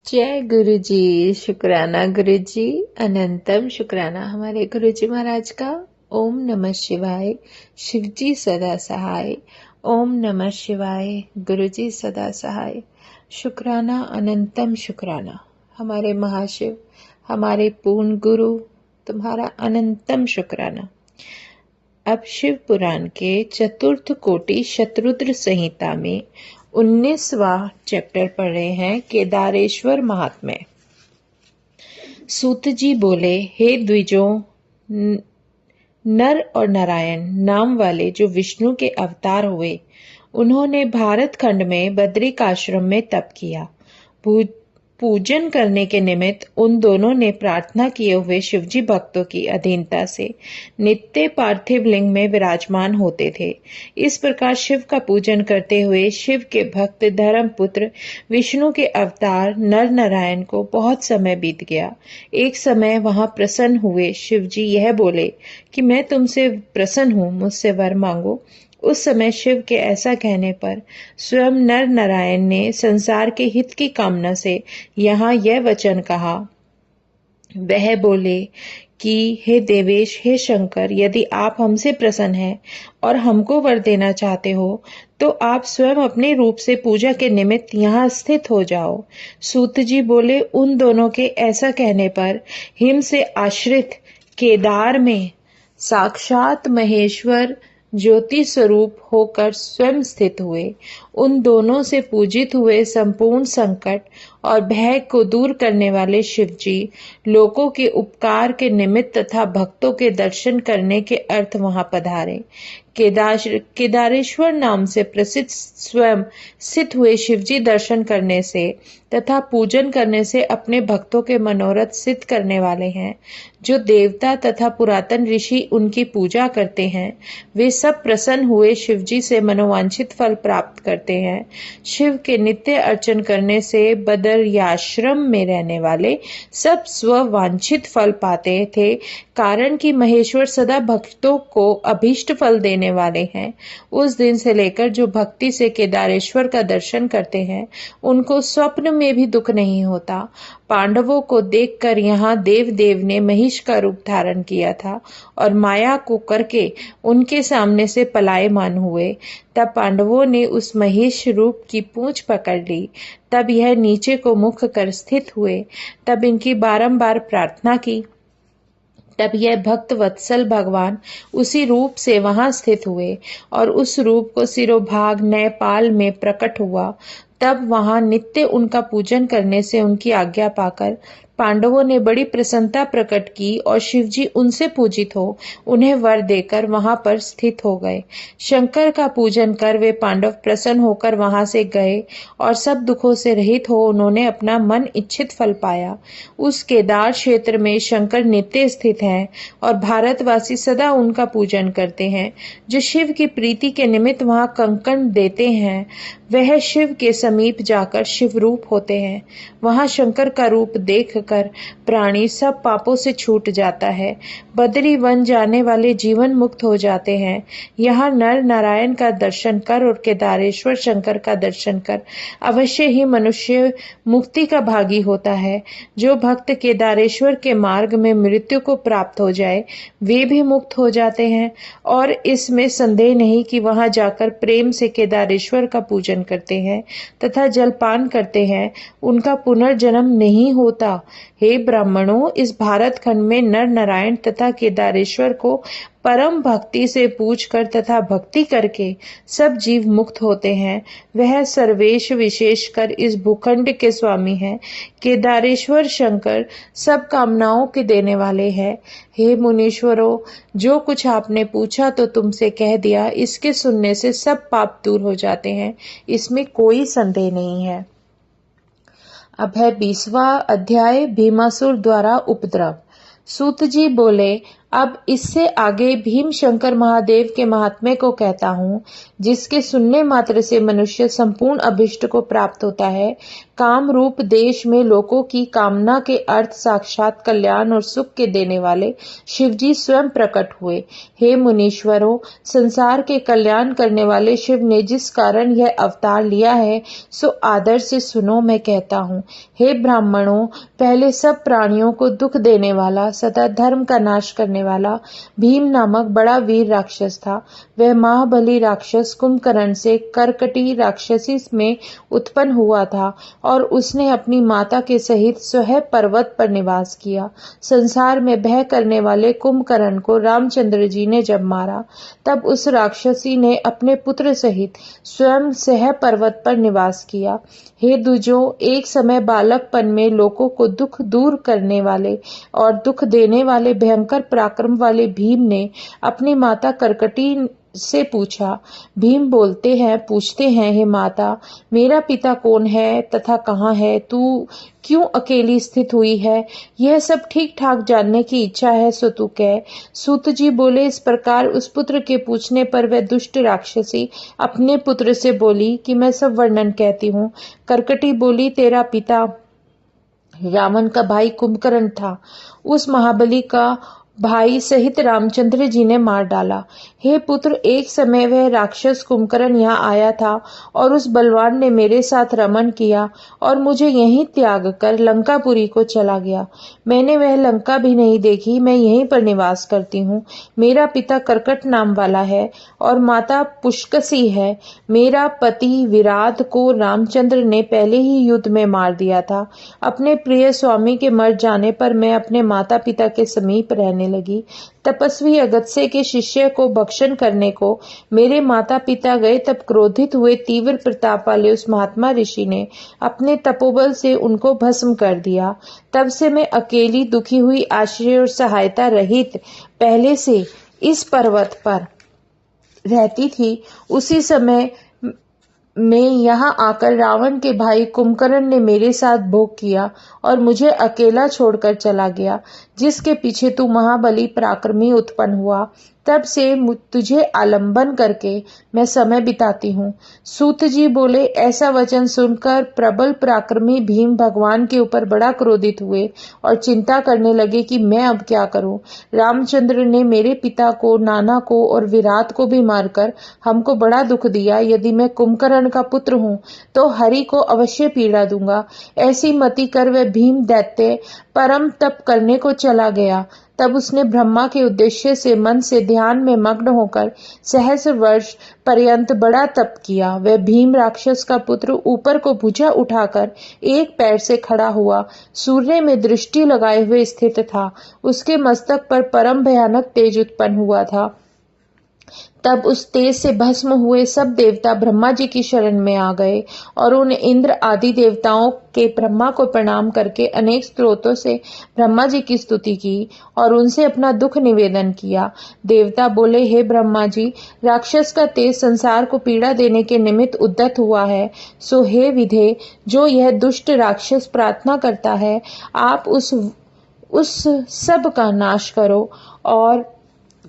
जय गुरु जी। शुक्राना गुरु जी, अनंतम शुक्राना हमारे गुरु जी महाराज का। ओम नमः शिवाय। शिव जी सदा सहाय। ओम नमः शिवाय। गुरु जी सदा सहाय। शुक्राना अनंतम शुक्राना हमारे महाशिव, हमारे पूर्ण गुरु, तुम्हारा अनंतम शुक्राना। अब शिव पुराण के चतुर्थ कोटि शतरुद्र संहिता में 19वां चैप्टर पढ़ रहे हैं, केदारेश्वर महात्म्य। सूत जी बोले, हे द्विजों, नर और नारायण नाम वाले जो विष्णु के अवतार हुए, उन्होंने भारत खंड में बद्रिकाश्रम में तप किया। पूजन करने के निमित्त उन दोनों ने प्रार्थना किए हुए शिवजी भक्तों की अधीनता से नित्य पार्थिव लिंग में विराजमान होते थे। इस प्रकार शिव का पूजन करते हुए शिव के भक्त धर्मपुत्र विष्णु के अवतार नर नारायण को बहुत समय बीत गया। एक समय वहां प्रसन्न हुए शिवजी यह बोले कि मैं तुमसे प्रसन्न हूँ, मुझसे वर मांगो। उस समय शिव के ऐसा कहने पर स्वयं नर नारायण ने संसार के हित की कामना से यहाँ यह वचन कहा। वह बोले कि हे देवेश, हे शंकर, यदि आप हमसे प्रसन्न हैं और हमको वर देना चाहते हो तो आप स्वयं अपने रूप से पूजा के निमित्त यहाँ स्थित हो जाओ। सूत जी बोले, उन दोनों के ऐसा कहने पर हिम से आश्रित केदार में साक्षात महेश्वर ज्योति स्वरूप होकर स्वयं स्थित हुए। उन दोनों से पूजित हुए संपूर्ण संकट और भय को दूर करने वाले शिवजी लोगों के उपकार के निमित्त तथा भक्तों के दर्शन करने के अर्थ वहां पधारे। केदारेश्वर नाम से प्रसिद्ध स्वयं स्थित हुए शिवजी दर्शन करने से तथा पूजन करने से अपने भक्तों के मनोरथ सिद्ध करने वाले हैं। जो देवता तथा पुरातन ऋषि उनकी पूजा करते हैं, वे सब प्रसन्न हुए शिवजी से मनोवांछित फल प्राप्त करते हैं। शिव के नित्य अर्चन करने से बदरियाश्रम में रहने वाले सब स्ववांछित फल पाते थे, कारण कि महेश्वर सदा भक्तों को अभीष्ट फल देने वाले हैं। उस दिन से लेकर जो भक्ति से केदारेश्वर का दर्शन करते हैं, उनको स्वप्न में भी दुख नहीं होता। पांडवों को देखकर यहाँ देव ने महिष का रूप धारण किया था और माया को करके उनके सामने से पलायमान हुए। तब पांडवों ने उस महिष रूप की पूंछ पकड़ ली। तब यह नीचे को मुख कर स्थित हुए। तब इनकी बारंबार प्रार्थना की। तब यह भक्त वत्सल भगवान उसी रूप से वहां स्थित हुए और उस रूप को सिरोभाग नेपाल में प्रकट हुआ। तब वहां नित्य उनका पूजन करने से उनकी आज्ञा पाकर पांडवों ने बड़ी प्रसन्नता प्रकट की और शिवजी उनसे पूजित हो उन्हें वर देकर वहां पर स्थित हो गए। शंकर का पूजन कर वे पांडव प्रसन्न होकर वहां से गए और सब दुखों से रहित हो उन्होंने अपना मन इच्छित फल पाया। उस केदार क्षेत्र में शंकर नित्य स्थित हैं और भारतवासी सदा उनका पूजन करते हैं। जो शिव की प्रीति के निमित्त वहां कंकण देते हैं, वह शिव के समीप जाकर शिव रूप होते हैं। वहां शंकर का रूप देखकर प्राणी सब पापों से छूट जाता है। बद्री वन जाने वाले जीवन मुक्त हो जाते हैं। यहाँ नर नारायण का दर्शन कर और केदारेश्वर शंकर का दर्शन कर अवश्य ही मनुष्य मुक्ति का भागी होता है। जो भक्त केदारेश्वर के मार्ग में मृत्यु को प्राप्त हो जाए, वे भी मुक्त हो जाते हैं और इसमें संदेह नहीं कि वहां जाकर प्रेम से केदारेश्वर का पूजन करते हैं तथा जलपान करते हैं, उनका पुनर्जन्म नहीं होता। हे ब्राह्मणों, इस भारत खंड में नर नारायण तथा केदारेश्वर को परम भक्ति से पूज कर तथा भक्ति करके सब जीव मुक्त होते हैं। वह सर्वेश विशेषकर इस भूखंड के स्वामी हैं। केदारेश्वर शंकर सब कामनाओं के देने वाले हैं। हे मुनीश्वरों, जो कुछ आपने पूछा तो तुमसे कह दिया। इसके सुनने से सब पाप दूर हो जाते हैं, इसमें कोई संदेह नहीं है। अब है 20वां अध्याय, भीमासुर द्वारा उपद्रव। सूत जी बोले, अब इससे आगे भीम शंकर महादेव के महात्म्य को कहता हूँ, जिसके सुनने मात्र से मनुष्य संपूर्ण अभिष्ट को प्राप्त होता है। काम रूप देश में लोगों की कामना के अर्थ साक्षात कल्याण और सुख के देने वाले शिवजी स्वयं प्रकट हुए। हे मुनीश्वरों, संसार के कल्याण करने वाले शिव ने जिस कारण यह अवतार लिया है, सो आदर से सुनो, मैं कहता हूँ। हे ब्राह्मणों, पहले सब प्राणियों को दुख देने वाला, सदा धर्म का नाश करने वाला भीम नामक बड़ा वीर राक्षस था। वह महाबली राक्षस कुंभकर्ण से कर्कटी राक्षसी में उत्पन्न हुआ था और उसने अपनी माता के सहित स्वयं पर्वत पर निवास किया। संसार में भय करने वाले कुंभकर्ण को रामचंद्र जी ने जब मारा, तब उस राक्षसी ने अपने पुत्र सहित स्वयं सह पर्वत पर निवास किया। हे दुजों, एक समय बालकपन में लोगों को दुख दूर करने वाले और दुख देने वाले भयंकर पराक्रम वाले भीम ने अपनी माता कर्कटी से पूछा। भीम पूछते हैं, हे माता, मेरा पिता कौन है तथा कहाँ है? तू क्यों अकेली स्थित हुई है? यह सब ठीक ठाक जानने की इच्छा है, सो तू कह। सूत जी बोले, इस प्रकार उस पुत्र के पूछने पर वह दुष्ट राक्षसी अपने पुत्र से बोली कि मैं सब वर्णन कहती हूँ। कर्कटी बोली, तेरा पिता रावण का भाई कुंभकर्ण था। उस महाबली का भाई सहित रामचंद्र जी ने मार डाला। हे पुत्र, एक समय वह राक्षस कुंभकर्ण यहाँ आया था और उस बलवान ने मेरे साथ रमन किया और मुझे यहीं त्याग कर लंकापुरी को चला गया। मैंने वह लंका भी नहीं देखी, मैं यहीं पर निवास करती हूँ। मेरा पिता कर्कट नाम वाला है और माता पुष्कसी है। मेरा पति विराट को रामचंद्र ने पहले ही युद्ध में मार दिया था। अपने प्रिय स्वामी के मर जाने पर मैं अपने माता पिता के समीप रहने लगी। तपस्वी अगस्त्य के शिष्य को भक्षण करने को मेरे माता पिता गए, तब क्रोधित हुए तीव्र प्रताप वाले उस महात्मा ऋषि ने अपने तपोबल से उनको भस्म कर दिया। तब से मैं अकेली दुखी हुई, आश्रय और सहायता रहित पहले से इस पर्वत पर रहती थी। उसी समय में यहाँ आकर रावण के भाई कुंभकर्ण ने मेरे साथ भोग किया और मुझे अकेला छोड़कर चला गया, जिसके पीछे तू महाबली पराक्रमी उत्पन्न हुआ। तब से तुझे आलंबन करके मैं समय बिताती हूँ। सूत जी बोले, ऐसा वचन सुनकर प्रबल पराक्रमी भीम भगवान के ऊपर बड़ा क्रोधित हुए और चिंता करने लगे कि मैं अब क्या करूं। रामचंद्र ने मेरे पिता को, नाना को और विराट को भी मारकर हमको बड़ा दुख दिया। यदि मैं कुंभकर्ण का पुत्र हूँ तो हरि को अवश्य पीड़ा दूंगा। ऐसी मति कर वह भीम दैत्य परम तप करने को चला गया। तब उसने ब्रह्मा के उद्देश्य से मन से ध्यान में मग्न होकर सहस्र वर्ष पर्यंत बड़ा तप किया। वह भीम राक्षस का पुत्र ऊपर को भुजा उठाकर एक पैर से खड़ा हुआ, सूर्य में दृष्टि लगाए हुए स्थित था। उसके मस्तक पर परम भयानक तेज उत्पन्न हुआ था। तब उस तेज से भस्म हुए सब देवता ब्रह्मा जी की शरण में आ गए और उन इंद्र आदि देवताओं के ब्रह्मा को प्रणाम करके अनेक स्तोत्रों से ब्रह्मा जी की स्तुति की और उनसे अपना दुख निवेदन किया। देवता बोले, हे ब्रह्मा जी, राक्षस का तेज संसार को पीड़ा देने के निमित्त उद्यत हुआ है। सो हे विधे, जो यह दुष्ट राक्षस प्रार्थना करता है, आप उस सब का नाश करो और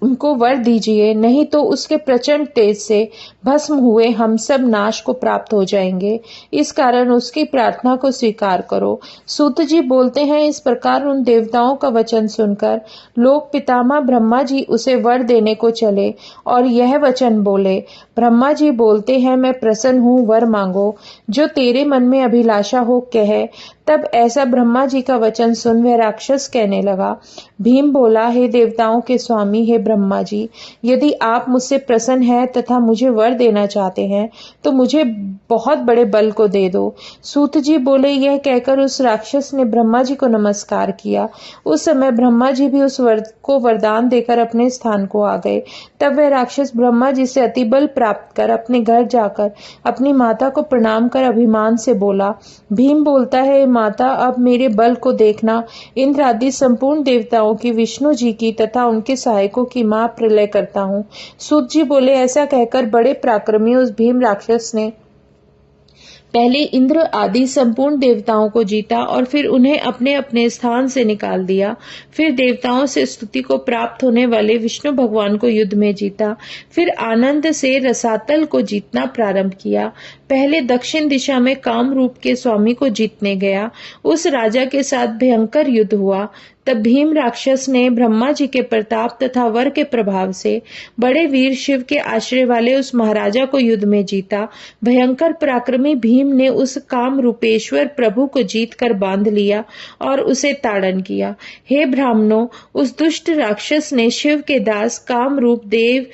उनको वर दीजिए, नहीं तो उसके प्रचंड तेज से भस्म हुए हम सब नाश को प्राप्त हो जाएंगे। इस कारण उसकी प्रार्थना को स्वीकार करो। सूत जी बोलते हैं, इस प्रकार उन देवताओं का वचन सुनकर लोक पितामह ब्रह्मा जी उसे वर देने को चले और यह वचन बोले। ब्रह्मा जी बोलते हैं, मैं प्रसन्न हूँ, वर मांगो, जो तेरे मन में अभिलाषा हो कहे। तब ऐसा ब्रह्मा जी का वचन सुन वह राक्षस कहने लगा। भीम बोला, हे देवताओं के स्वामी, हे ब्रह्मा जी, यदि आप मुझसे प्रसन्न हैं तथा मुझे वर देना चाहते हैं तो मुझे बहुत बड़े बल को दे दो। सूत जी बोले, यह कहकर उस राक्षस ने ब्रह्मा जी को नमस्कार किया। उस समय ब्रह्मा जी भी उस वर को वरदान देकर अपने स्थान को आ गए। तब वह राक्षस ब्रह्मा जी से अति बल प्राप्त कर अपने घर जाकर अपनी माता को प्रणाम कर अभिमान से बोला। भीम बोलता है, माता, अब मेरे बल को देखना। इंद्र आदि संपूर्ण देवताओं की, विष्णु जी की तथा उनके सहायकों की मां प्रलय करता हूँ। सूत जी बोले, ऐसा कहकर बड़े पराक्रमी उस भीम राक्षस ने पहले इंद्र आदि संपूर्ण देवताओं को जीता और फिर उन्हें अपने अपने स्थान से निकाल दिया। फिर देवताओं से स्तुति को प्राप्त होने वाले विष्णु भगवान को युद्ध में जीता। फिर आनंद से रसातल को जीतना प्रारंभ किया। पहले दक्षिण दिशा में काम रूप के स्वामी को जीतने गया। उस राजा के साथ भयंकर युद्ध हुआ। तब भीम राक्षस ने ब्रह्मा जी के प्रताप तथा वर के प्रभाव से बड़े वीर शिव के आश्रय वाले उस महाराजा को युद्ध में जीता। भयंकर पराक्रमी भीम ने उस काम रूपेश्वर प्रभु को जीतकर बांध लिया और उसे ताड़न किया। हे ब्राह्मणों, उस दुष्ट राक्षस ने शिव के दास काम रूप देव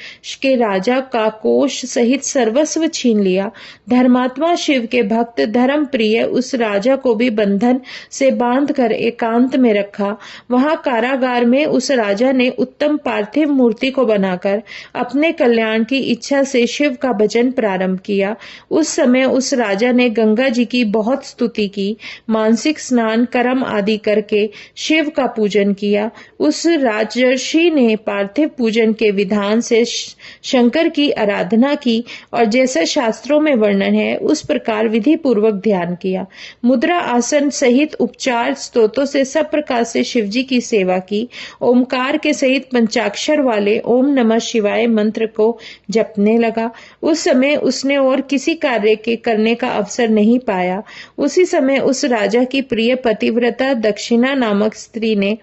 के राजा का कोष सहित सर्वस्व छीन लिया। धर्मात्मा शिव के भक्त धर्म प्रिय उस राजा को भी बंधन से बांधकर एकांत में रखा। वहां कारागार में उस राजा ने उत्तम पार्थिव मूर्ति को बनाकर अपने कल्याण की इच्छा से शिव का भजन प्रारंभ किया। उस समय उस राजा ने गंगा जी की बहुत स्तुति की, मानसिक स्नान कर्म आदि करके शिव का पूजन किया। उस राजर्षि ने पार्थिव पूजन के विधान से शंकर की आराधना की और जैसा शास्त्रों में वर्णन है उस प्रकार विधि पूर्वक ध्यान किया। मुद्रा आसन सहित उपचार स्तोत्रों से सब प्रकार से शिवजी की सेवा की। ओमकार के सहित पंचाक्षर वाले ओम नमः शिवाय मंत्र को जपने लगा। उस समय उसने और किसी कार्य के करने का अवसर नहीं पाया। उसी समय उस राजा की प्रिय पतिव्रता दक्षिणा नामक स्त्री ने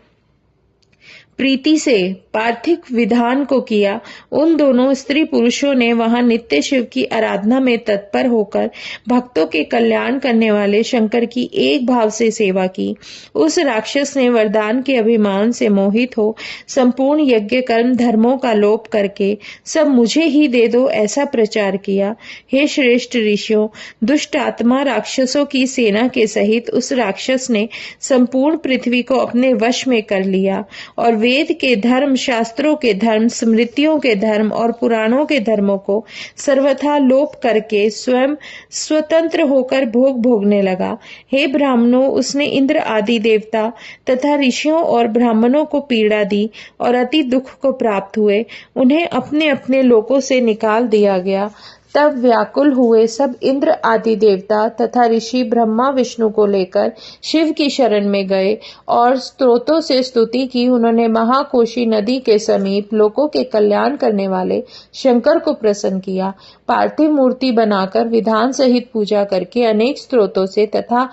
प्रीति से पार्थिव विधान को किया। उन दोनों स्त्री पुरुषों ने वहां नित्य शिव की आराधना में तत्पर होकर भक्तों के कल्याण करने वाले शंकर की एक भाव से सेवा की। उस राक्षस ने वरदान के अभिमान से मोहित हो संपूर्ण यज्ञ कर्म धर्मों का लोप करके सब मुझे ही दे दो ऐसा प्रचार किया। हे श्रेष्ठ ऋषियों, दुष्ट आत्मा राक्षसों की सेना के सहित उस राक्षस ने संपूर्ण पृथ्वी को अपने वश में कर लिया और वेद के धर्म, शास्त्रों के धर्म, स्मृतियों के धर्म और पुराणों के धर्मों को सर्वथा लोप करके स्वयं स्वतंत्र होकर भोग भोगने लगा। हे ब्राह्मणों, उसने इंद्र आदि देवता तथा ऋषियों और ब्राह्मणों को पीड़ा दी और अति दुख को प्राप्त हुए। उन्हें अपने अपने लोकों से निकाल दिया गया। तब व्याकुल हुए सब इंद्र आदि देवता तथा ऋषि ब्रह्मा विष्णु को लेकर शिव की शरण में गए और स्तोत्रों से स्तुति की। उन्होंने महाकोशी नदी के समीप लोकों के कल्याण करने वाले शंकर को प्रसन्न किया। पार्थिव मूर्ति बनाकर विधान सहित पूजा करके अनेक स्तोत्रों से तथा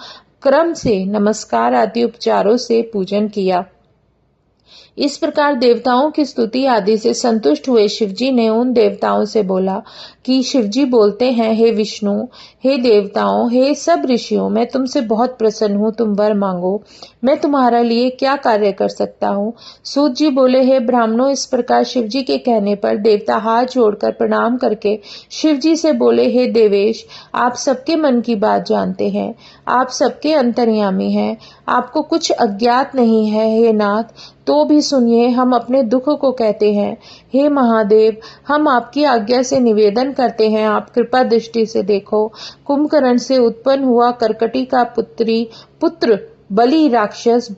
क्रम से नमस्कार आदि उपचारों से पूजन किया। इस प्रकार देवताओं की स्तुति आदि से संतुष्ट हुए शिवजी ने उन देवताओं से बोला कि शिवजी बोलते हैं, हे विष्णु, हे देवताओं, हे सब ऋषियों, मैं तुमसे बहुत प्रसन्न हूँ, तुम वर मांगो, मैं तुम्हारे लिए क्या कार्य कर सकता हूँ। सूत जी बोले, हे ब्राह्मणों, इस प्रकार शिवजी के कहने पर देवता हाथ जोड़कर प्रणाम करके शिवजी से बोले, हे देवेश, आप सबके मन की बात जानते हैं, आप सबके अंतर्यामी हैं, आपको कुछ अज्ञात नहीं है। हे नाथ, तो भी सुनिए, हम अपने दुख को कहते हैं। हे महादेव, हम आपकी आज्ञा से निवेदन करते हैं, आप कृपा दृष्टि से देखो। कुंभकर्ण से उत्पन्न हुआ कर्कटी का पुत्र बलि राक्षस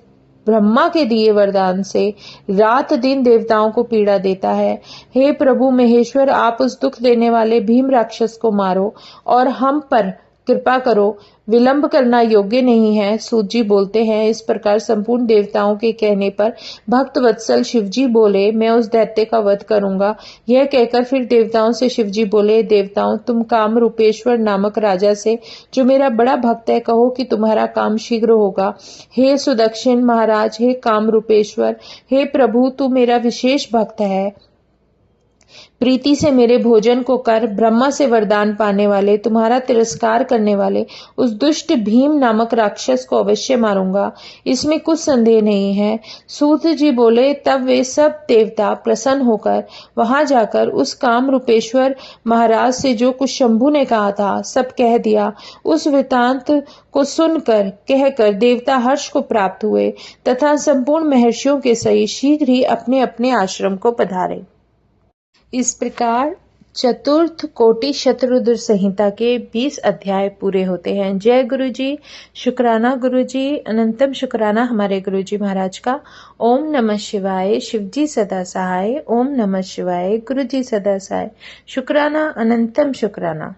ब्रह्मा के दिए वरदान से रात दिन देवताओं को पीड़ा देता है। हे प्रभु महेश्वर, आप उस दुख देने वाले भीम राक्षस को मारो और हम पर कृपा करो, विलंब करना योग्य नहीं है। सूत जी बोलते हैं, इस प्रकार संपूर्ण देवताओं के कहने पर भक्त वत्सल शिवजी बोले, मैं उस दैत्य का वध करूंगा। यह कहकर फिर देवताओं से शिवजी बोले, देवताओं, तुम काम रूपेश्वर नामक राजा से, जो मेरा बड़ा भक्त है, कहो कि तुम्हारा काम शीघ्र होगा। हे सुदक्षिण महाराज, हे काम रूपेश्वर, हे प्रभु, तू मेरा विशेष भक्त है, प्रीति से मेरे भोजन को कर। ब्रह्मा से वरदान पाने वाले, तुम्हारा तिरस्कार करने वाले उस दुष्ट भीम नामक राक्षस को अवश्य मारूंगा, इसमें कुछ संदेह नहीं है। सूत जी बोले, तब वे सब देवता प्रसन्न होकर वहां जाकर उस काम रूपेश्वर महाराज से जो कुछ शंभु ने कहा था सब कह दिया। उस वृतांत को सुनकर कहकर देवता हर्ष को प्राप्त हुए तथा संपूर्ण महर्षियों के सहित शीघ्र ही अपने अपने आश्रम को पधारे। इस प्रकार चतुर्थ कोटि शतरुद्र संहिता के 20 अध्याय पूरे होते हैं। जय गुरु जी, शुक्राना गुरु जी, अनंतम शुक्राना हमारे गुरु जी महाराज का। ओम नमः शिवाय, शिवजी सदा सहाय। ओम नमः शिवाय, गुरु जी सदा सहाय। शुक्राना, अनंतम शुक्राना।